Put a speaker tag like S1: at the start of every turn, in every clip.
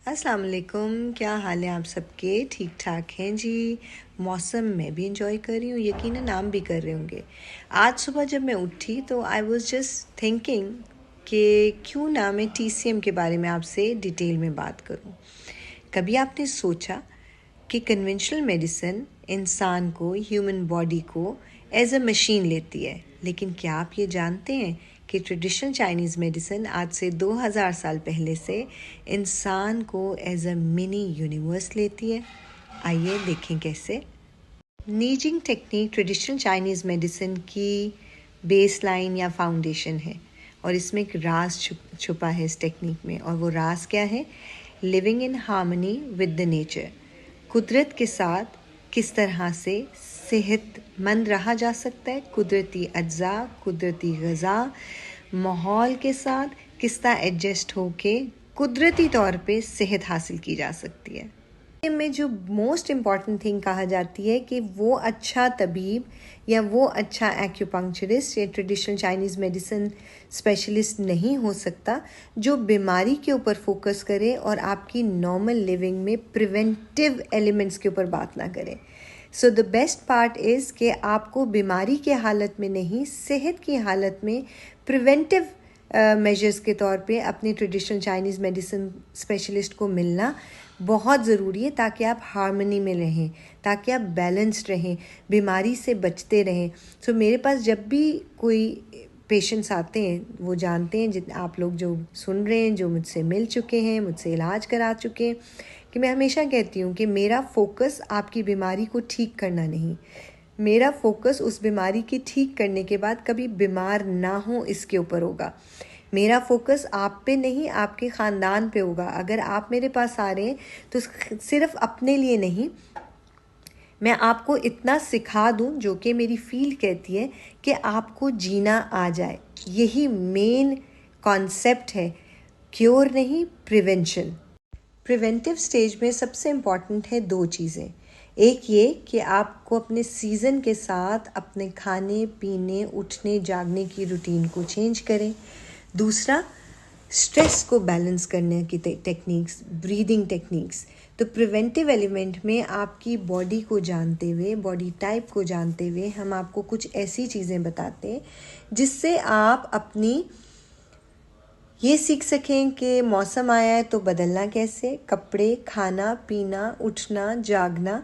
S1: अस्सलाम वालेकुम, क्या हाल है आप सबके? ठीक ठाक हैं जी। मौसम मैं भी इंजॉय कर रही हूँ, यकीनन आप भी कर रहे होंगे। आज सुबह जब मैं उठी तो आई वाज जस्ट थिंकिंग कि क्यों ना मैं टीसीएम के बारे में आपसे डिटेल में बात करूँ। कभी आपने सोचा कि कन्वेंशनल मेडिसिन इंसान को, ह्यूमन बॉडी को एज अ मशीन लेती है, लेकिन क्या आप ये जानते हैं कि ट्रेडिशनल चाइनीज़ मेडिसिन आज से 2000 साल पहले से इंसान को एज अ मिनी यूनिवर्स लेती है? आइए देखें कैसे। नीजिंग टेक्निक ट्रेडिशनल चाइनीज़ मेडिसिन की बेस लाइन या फाउंडेशन है, और इसमें एक राज छुपा है इस टेक्निक में, और वो राज क्या है? Living in harmony with the nature. कुदरत के साथ किस तरह से सेहतमंद रहा जा सकता है, कुदरती अज्जा, कुदरती ग़ज़ा, माहौल के साथ किस तरह एडजस्ट होके कुदरती तौर पे सेहत हासिल की जा सकती है। में जो मोस्ट इम्पॉर्टेंट थिंग कहा जाती है कि वो अच्छा तबीब या वो अच्छा एक्यूपंक्चरिस्ट या ट्रेडिशनल चाइनीज़ मेडिसिन स्पेशलिस्ट नहीं हो सकता जो बीमारी के ऊपर फोकस करे और आपकी नॉर्मल लिविंग में प्रिवेंटिव एलिमेंट्स के ऊपर बात ना करे। So the best part is कि आपको बीमारी के हालत में नहीं, सेहत की हालत में प्रिवेंटिव मेजर्स के तौर पे अपनी ट्रेडिशनल चाइनीज़ मेडिसिन स्पेशलिस्ट को मिलना बहुत ज़रूरी है, ताकि आप हार्मनी में रहें, ताकि आप बैलेंस्ड रहें, बीमारी से बचते रहें। सो मेरे पास जब भी कोई पेशेंट्स आते हैं, वो जानते हैं, जिन आप लोग जो सुन रहे हैं, जो मुझसे मिल चुके हैं, मुझसे इलाज करा चुके हैं, कि मैं हमेशा कहती हूँ कि मेरा फोकस आपकी बीमारी को ठीक करना नहीं, मेरा फोकस उस बीमारी की ठीक करने के बाद कभी बीमार ना हो इसके ऊपर होगा। मेरा फोकस आप पे नहीं, आपके ख़ानदान पे होगा। अगर आप मेरे पास आ रहे हैं तो सिर्फ अपने लिए नहीं, मैं आपको इतना सिखा दूं जो कि मेरी फील्ड कहती है कि आपको जीना आ जाए। यही मेन कॉन्सेप्ट है, क्योर नहीं, प्रिवेंशन। प्रिवेंटिव स्टेज में सबसे इम्पॉर्टेंट है दो चीज़ें। एक ये कि आपको अपने सीज़न के साथ अपने खाने पीने, उठने जागने की रूटीन को चेंज करें। दूसरा, स्ट्रेस को बैलेंस करने की टेक्निक्स, ब्रीदिंग टेक्निक्स। तो प्रिवेंटिव एलिमेंट में आपकी बॉडी को जानते हुए, बॉडी टाइप को जानते हुए, हम आपको कुछ ऐसी चीज़ें बताते हैं जिससे आप अपनी ये सीख सकें कि मौसम आया है तो बदलना कैसे, कपड़े, खाना पीना, उठना जागना।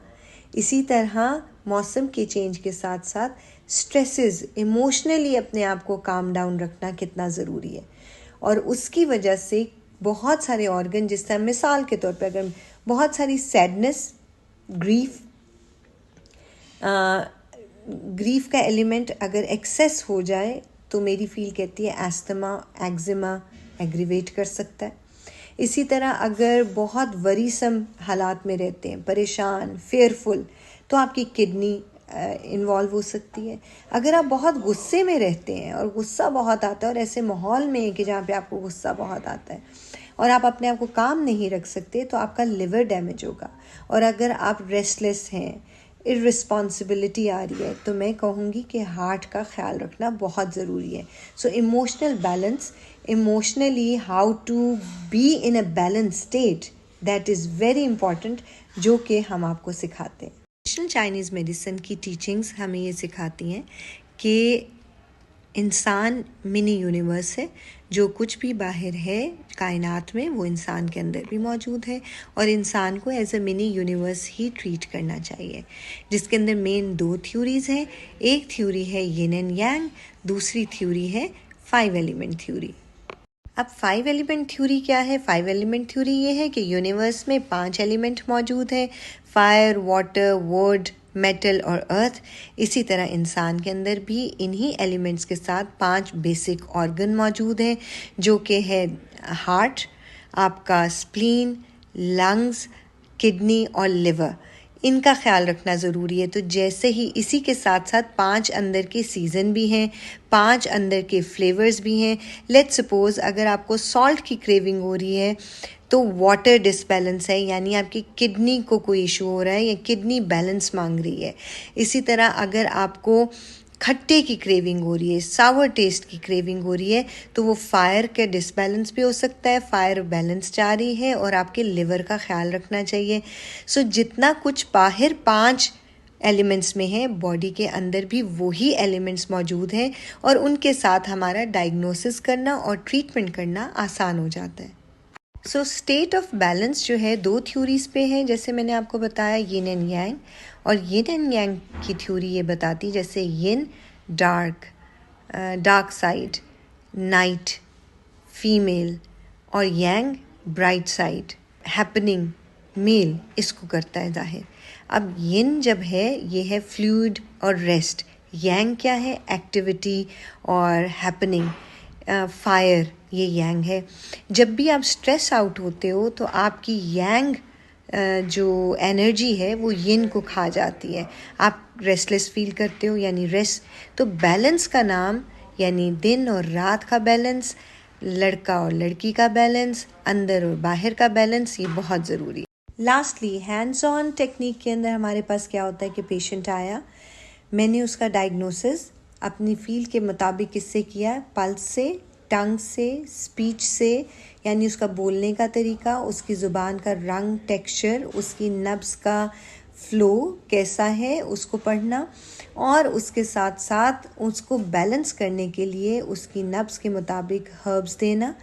S1: इसी तरह मौसम के चेंज के साथ साथ स्ट्रेसेस, इमोशनली अपने आप को काम डाउन रखना कितना ज़रूरी है। और उसकी वजह से बहुत सारे ऑर्गन, जिस तरह मिसाल के तौर पर अगर बहुत सारी सैडनेस, ग्रीफ ग्रीफ का एलिमेंट अगर एक्सेस हो जाए तो मेरी फील कहती है एस्थमा, एक्जिमा एग्रीवेट कर सकता है। इसी तरह अगर बहुत वरीसम हालात में रहते हैं, परेशान, फेयरफुल, तो आपकी किडनी इन्वॉल्व हो सकती है। अगर आप बहुत गुस्से में रहते हैं और गुस्सा बहुत आता है, और ऐसे माहौल में कि जहाँ पे आपको गुस्सा बहुत आता है और आप अपने आप को काम नहीं रख सकते, तो आपका लिवर डैमेज होगा। और अगर आप रेस्टलेस हैं, इररिस्पॉन्सिबिलिटी आ रही है, तो मैं कहूँगी कि हार्ट का ख्याल रखना बहुत ज़रूरी है। So emotional balance, emotionally how to be in a balance state, that is very important, जो कि हम आपको सिखाते हैं। ट्रेडिशनल चाइनीज़ मेडिसिन की टीचिंग्स हमें ये सिखाती हैं कि इंसान मिनी यूनिवर्स है, जो कुछ भी बाहर है कायनात में वो इंसान के अंदर भी मौजूद है, और इंसान को एज अ मिनी यूनिवर्स ही ट्रीट करना चाहिए, जिसके अंदर मेन दो थ्योरीज़ हैं। एक थ्योरी है यिन एंड यांग, दूसरी थ्योरी है 5 एलिमेंट थ्योरी। अब 5 एलिमेंट थ्योरी क्या है? 5 एलिमेंट थ्योरी ये है कि यूनिवर्स में 5 एलिमेंट मौजूद है, फायर, वाटर, वुड, मेटल और अर्थ। इसी तरह इंसान के अंदर भी इन्हीं एलिमेंट्स के साथ 5 बेसिक ऑर्गन मौजूद हैं, जो कि है हार्ट, आपका स्प्लीन, लंग्स, किडनी और लिवर। इनका ख्याल रखना ज़रूरी है। तो जैसे ही इसी के साथ साथ 5 अंदर के सीज़न भी हैं, 5 अंदर के फ्लेवर्स भी हैं। लेट्स सपोज़ अगर आपको सॉल्ट की क्रेविंग हो रही है तो वाटर डिसबैलेंस है, यानी आपकी किडनी को कोई इशू हो रहा है या किडनी बैलेंस मांग रही है। इसी तरह अगर आपको खट्टे की क्रेविंग हो रही है, सावर टेस्ट की क्रेविंग हो रही है, तो वो फायर के डिसबैलेंस भी हो सकता है, फायर बैलेंस चाह रही है और आपके लिवर का ख्याल रखना चाहिए। सो जितना कुछ बाहर 5 एलिमेंट्स में है, बॉडी के अंदर भी वही एलिमेंट्स मौजूद हैं और उनके साथ हमारा डायग्नोसिस करना और ट्रीटमेंट करना आसान हो जाता है। सो स्टेट ऑफ बैलेंस जो है 2 थ्योरीज पे है, जैसे मैंने आपको बताया यिन एंड यांग। और यिन एंड यांग की थ्योरी ये बताती, जैसे यिन डार्क साइड, नाइट फीमेल, और यांग ब्राइट साइड, हैपनिंग मेल, इसको करता है जाहिर। अब यिन जब है ये है फ्लूइड और रेस्ट, यांग क्या है, एक्टिविटी और हैपनिंग, फायर, ये यांग है। जब भी आप स्ट्रेस आउट होते हो तो आपकी यांग जो एनर्जी है वो यिन को खा जाती है, आप रेस्टलेस फील करते हो, यानी रेस्ट। तो बैलेंस का नाम यानी दिन और रात का बैलेंस, लड़का और लड़की का बैलेंस, अंदर और बाहर का बैलेंस, ये बहुत ज़रूरी है। लास्टली हैंड्स ऑन टेक्निक के अंदर हमारे पास क्या होता है कि पेशेंट आया, मैंने उसका डायग्नोसिस अपनी फील्ड के मुताबिक किससे किया, पल्स से, टंग से, स्पीच से, यानी उसका बोलने का तरीका, उसकी ज़ुबान का रंग, टेक्सचर, उसकी नब्स का फ्लो कैसा है उसको पढ़ना, और उसके साथ साथ उसको बैलेंस करने के लिए उसकी नब्स के मुताबिक हर्ब्स देना,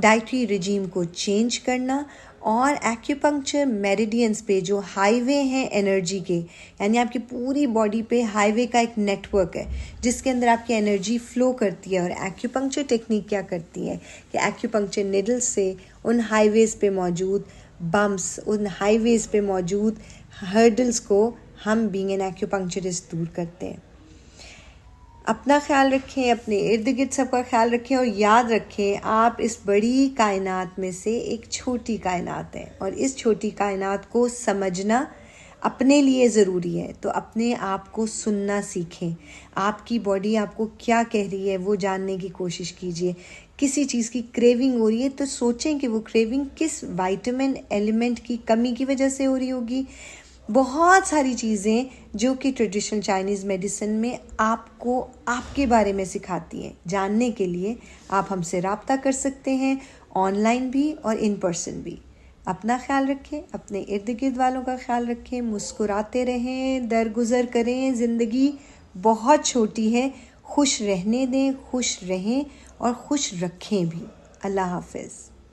S1: डाइटरी रिजीम को चेंज करना, और एक्यूपंक्चर मेरिडियंस पे जो हाईवे हैं एनर्जी के, यानी आपकी पूरी बॉडी पे हाईवे का एक नेटवर्क है जिसके अंदर आपकी एनर्जी फ्लो करती है। और एक्यूपंक्चर टेक्निक क्या करती है कि एक्यूपंक्चर निडल्स से उन हाईवेज़ पे मौजूद बम्प्स, उन हाईवेज़ पे मौजूद हर्डल्स को हम बीइंग एन एक्यूपंक्चरिस्ट दूर करते हैं। अपना ख्याल रखें, अपने इर्द गिर्द सबका ख्याल रखें, और याद रखें आप इस बड़ी कायनात में से एक छोटी कायनात है, और इस छोटी कायनात को समझना अपने लिए ज़रूरी है। तो अपने आप को सुनना सीखें, आपकी बॉडी आपको क्या कह रही है वो जानने की कोशिश कीजिए। किसी चीज़ की क्रेविंग हो रही है तो सोचें कि वो क्रेविंग किस विटामिन एलिमेंट की कमी की वजह से हो रही होगी। बहुत सारी चीज़ें जो कि ट्रेडिशनल चाइनीज़ मेडिसिन में आपको आपके बारे में सिखाती हैं। जानने के लिए आप हमसे रब्ता कर सकते हैं, ऑनलाइन भी और इन पर्सन भी। अपना ख्याल रखें, अपने इर्द गिर्द वालों का ख्याल रखें, मुस्कुराते रहें, दरगुजर करें, ज़िंदगी बहुत छोटी है, खुश रहने दें, खुश रहें और खुश रखें भी। अल्लाह हाफ़िज़।